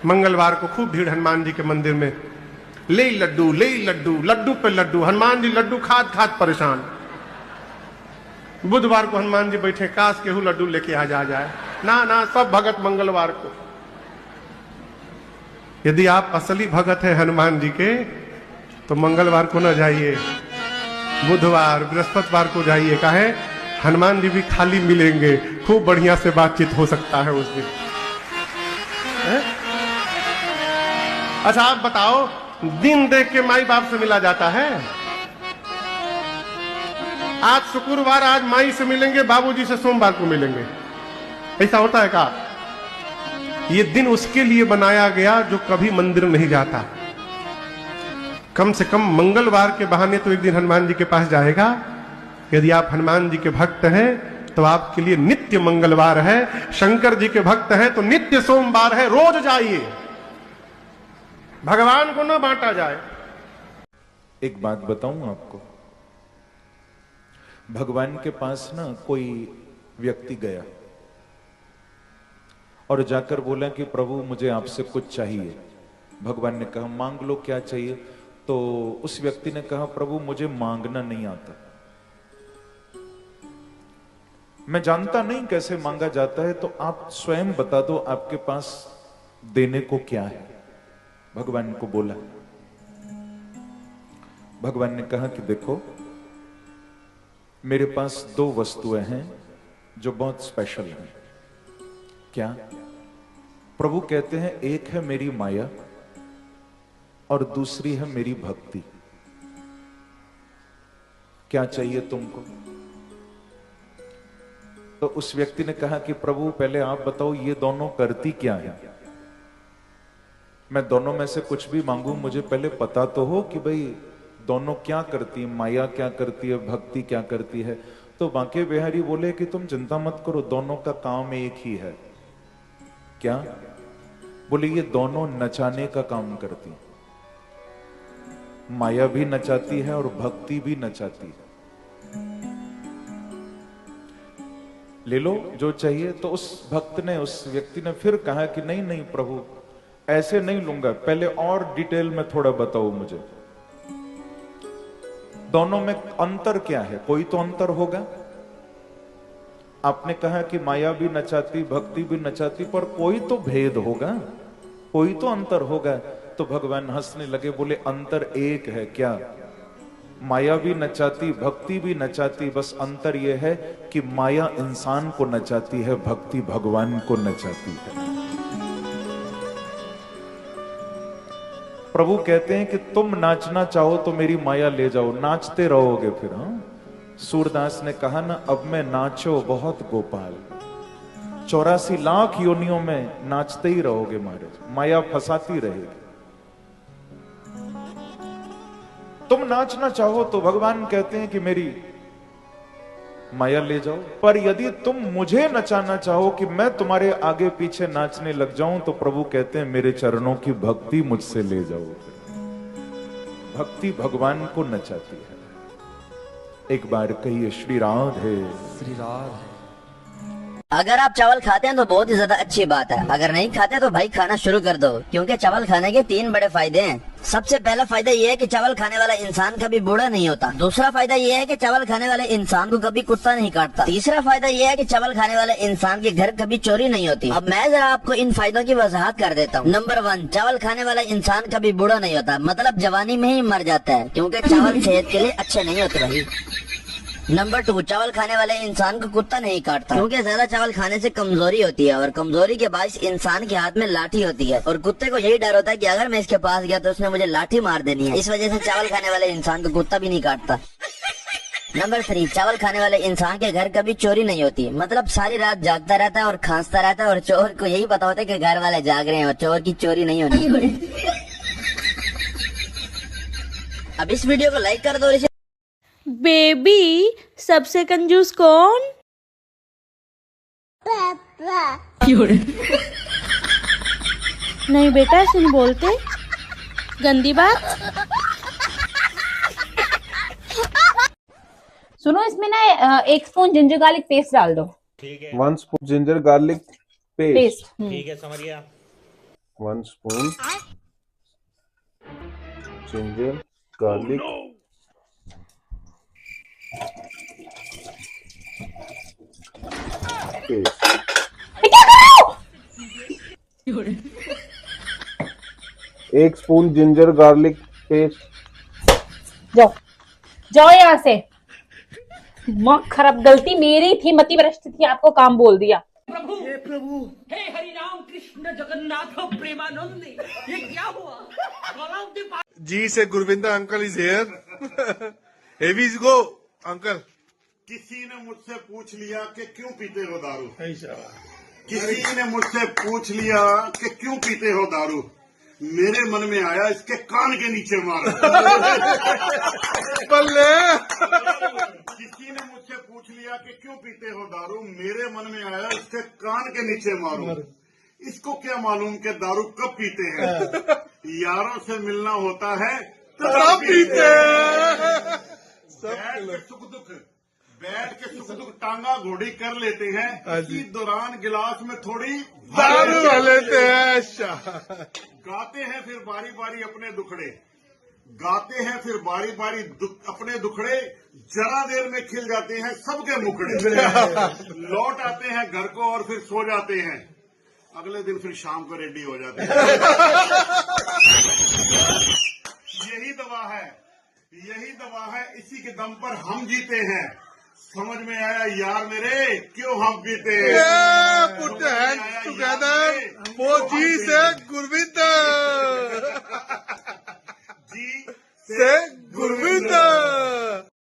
मंगलवार को खूब भीड़ हनुमान जी के मंदिर में, ले लड्डू ले लड्डू, लड्डू पे लड्डू, हनुमान जी लड्डू खाद खाद परेशान। बुधवार को हनुमान जी बैठे, काश केहू लड्डू लेके आ जाए। ना ना, सब भगत मंगलवार को। यदि आप असली भगत हैं हनुमान जी के तो मंगलवार को ना जाइए, बुधवार बृहस्पतिवार को जाइए। काहे? हनुमान जी भी खाली मिलेंगे, खूब बढ़िया से बातचीत हो सकता है उस दिन। अच्छा आप बताओ, दिन देख के माई बाप से मिला जाता है? आज शुक्रवार, आज माई से मिलेंगे, बाबूजी से सोमवार को मिलेंगे, ऐसा होता है क्या? ये दिन उसके लिए बनाया गया जो कभी मंदिर नहीं जाता। कम से कम मंगलवार के बहाने तो एक दिन हनुमान जी के पास जाएगा। यदि आप हनुमान जी के भक्त हैं तो आपके लिए नित्य मंगलवार है, शंकर जी के भक्त हैं तो नित्य सोमवार है, रोज जाइए, भगवान को न बांटा जाए। एक बात बताऊं आपको, भगवान के पास ना कोई व्यक्ति गया और जाकर बोला कि प्रभु मुझे आपसे कुछ चाहिए। भगवान ने कहा मांग लो, क्या चाहिए? तो उस व्यक्ति ने कहा प्रभु मुझे मांगना नहीं आता, मैं जानता नहीं कैसे मांगा जाता है, तो आप स्वयं बता दो आपके पास देने को क्या है। भगवान को बोला। भगवान ने कहा कि देखो मेरे पास दो वस्तुएं हैं जो बहुत स्पेशल हैं। क्या? प्रभु कहते हैं एक है मेरी माया और दूसरी है मेरी भक्ति। क्या चाहिए तुमको? तो उस व्यक्ति ने कहा कि प्रभु पहले आप बताओ ये दोनों करती क्या है? मैं दोनों में से कुछ भी मांगू, मुझे पहले पता तो हो कि भाई दोनों क्या करती है, माया क्या करती है, भक्ति क्या करती है। तो बांके बिहारी बोले कि तुम चिंता मत करो, दोनों का काम एक ही है। क्या? बोले ये दोनों नचाने का काम करती है, माया भी नचाती है और भक्ति भी नचाती है। ले लो जो चाहिए। तो उस भक्त ने, उस व्यक्ति ने फिर कहा कि नहीं नहीं प्रभु ऐसे नहीं लूंगा, पहले और डिटेल में थोड़ा बताओ मुझे, दोनों में अंतर क्या है? कोई तो अंतर होगा। आपने कहा कि माया भी नचाती भक्ति भी नचाती, पर कोई तो भेद होगा, कोई तो अंतर होगा। तो भगवान हंसने लगे, बोले अंतर एक है। क्या? माया भी नचाती भक्ति भी नचाती, बस अंतर यह है कि माया इंसान को नचाती है, भक्ति भगवान को नचाती है। प्रभु कहते हैं कि तुम नाचना चाहो तो मेरी माया ले जाओ, नाचते रहोगे फिर। हाँ, सूरदास ने कहा ना, अब मैं नाचो बहुत गोपाल, 84 लाख योनियों में नाचते ही रहोगे महाराज, माया फंसाती रहेगी। तुम नाचना चाहो तो भगवान कहते हैं कि मेरी माया ले जाओ, पर यदि तुम मुझे नचाना चाहो कि मैं तुम्हारे आगे पीछे नाचने लग जाऊं, तो प्रभु कहते हैं मेरे चरणों की भक्ति मुझसे ले जाओ। भक्ति भगवान को नचाती है। एक बार कहिए श्री राधे। श्री राधे। अगर आप चावल खाते हैं तो बहुत ही ज्यादा अच्छी बात है, अगर नहीं खाते तो भाई खाना शुरू कर दो, क्योंकि चावल खाने के 3 बड़े फायदे हैं। सबसे पहला फायदा ये है कि चावल खाने वाला इंसान कभी बूढ़ा नहीं होता। दूसरा फायदा ये है कि चावल खाने वाले इंसान को कभी कुत्ता नहीं काटता। तीसरा फायदा ये है कि चावल खाने वाले इंसान के घर कभी चोरी नहीं होती। अब मैं जरा आपको इन फायदों की वजाहत कर देता हूँ। नंबर 1, चावल खाने वाला इंसान कभी बूढ़ा नहीं होता, मतलब जवानी में ही मर जाता है, क्योंकि चावल सेहत के लिए अच्छे नहीं होते भाई। नंबर 2, चावल खाने वाले इंसान को कुत्ता नहीं काटता, क्योंकि ज्यादा चावल खाने से कमजोरी होती है और कमजोरी के बायस इंसान के हाथ में लाठी होती है, और कुत्ते को यही डर होता है कि अगर मैं इसके पास गया तो उसने मुझे लाठी मार देनी है। इस वजह से चावल खाने वाले इंसान को कुत्ता भी नहीं काटता। नंबर 3, चावल खाने वाले इंसान के घर कभी चोरी नहीं होती, मतलब सारी रात जागता रहता है और खांसता रहता है, और चोर को यही पता होता है कि घर वाले जाग रहे हैं और चोर की चोरी नहीं होनी। अब इस वीडियो को लाइक कर दो। बेबी सबसे कंजूस कौन? पापा। नहीं बेटा ऐसे नहीं बोलते, गंदी बात। सुनो, इसमें ना 1 स्पून जिंजर गार्लिक पेस्ट डाल दो। ठीक है। 1 स्पून जिंजर गार्लिक पेस्ट। ठीक है, समझ गया। 1 spoon ginger garlic paste. एक स्पून जिंजर गार्लिक पेस्ट। जाओ जाओ यहाँ से। दिमाग खराब, गलती मेरी थी, मति भ्रष्ट थी, आपको काम बोल दिया। प्रभु हे हरि राम कृष्ण जगन्नाथ प्रेमानंद, ये क्या हुआ? जी से Gurvinder uncle is here. Heavy go uncle. किसी ने मुझसे पूछ लिया कि क्यों पीते हो दारू। किसी ने मुझसे पूछ लिया कि क्यों पीते हो दारू। मेरे मन में आया इसके कान के नीचे मारो। बल्ले। किसी ने मुझसे पूछ लिया कि क्यों पीते हो दारू। मेरे मन में आया इसके कान के नीचे मारो। इसको क्या मालूम कि दारू कब पीते हैं। यारों से मिलना होता है तब पीते। बैठ के सुख दुख टांगा घोड़ी कर लेते हैं। इसी दौरान गिलास में थोड़ी दारू भर लेते हैं। गाते हैं फिर बारी बारी अपने दुखड़े। गाते हैं फिर बारी बारी अपने दुखड़े। जरा देर में खिल जाते हैं सबके मुखड़े। लौट आते हैं घर को और फिर सो जाते हैं। अगले दिन फिर शाम को रेडी हो जाते हैं। यही दवा है, यही दवा है। इसी के दम पर हम जीते हैं। समझ में आया यार मेरे क्यों हम पीते हैं। Put your hands together for जी से गुरविंदर। जी से गुरविंदर।